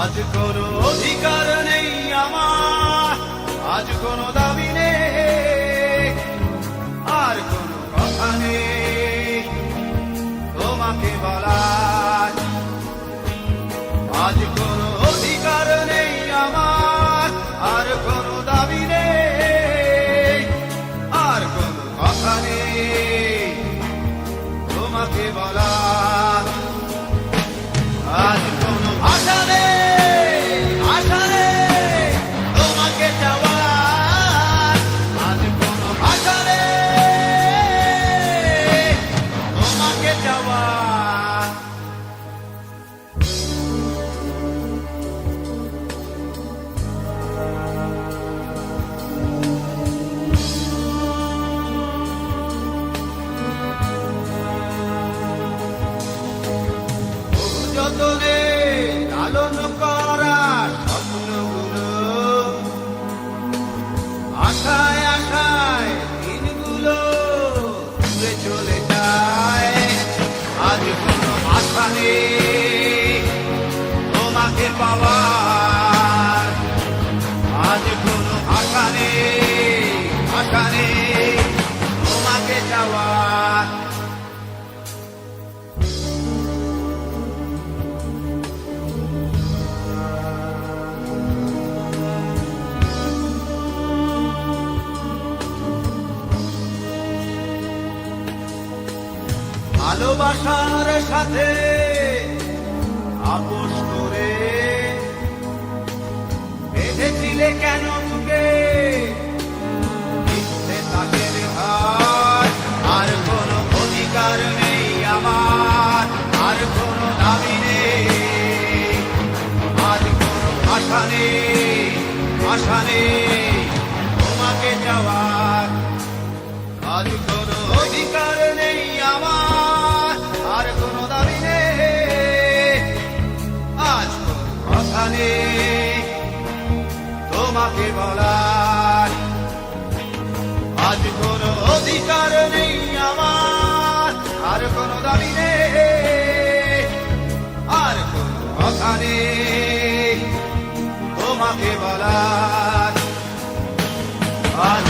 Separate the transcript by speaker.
Speaker 1: আজ কোনো অধিকার নেই আমার, আজ কোনো দাবি নেই, আর কোনো কথা নেই তোমাকে বলার। আজ কোনো অধিকার নেই আমার, আর কোনো দাবি নেই, আর কোনো কথা নেই তোমাকে বলার। আজ কোনো ভাষা নেই, আশা নেই তোমাকে চাওয়ার। আজ কোনো ভাষা নেই তোমাকে চাওয়ার। যতনে লালন করা স্বপ্নগুলো, আশায় আশায় দিনগুলো দূরে চলে যায়। আজ কোনো আশা নেই তোমাকে পাওয়ার। আজ কোনো আশা নেই, আশা নেই তোমাকে চাওয়ার। ভালোবাসার সাথে আপোষ করে বেঁধেছিলে কেন বুকে মিথ্যে তাকের হাত। আর কোনো অধিকার নেই আমার, আর কোনো দাবি নেই, আর কোনো আশা নেই, আশা নেই তোমাকে চাওয়ার। আজ কোনো অধিকার নেই আমার, আর কোনো দাবি নেই, আজ কোনো কথা নেই তোমাকে বলার। আজ কোনো অধিকার নেই আমার, আর কোনো দাবি নেই, আর কোনো কথা নেই তোমাকে বলার। আজ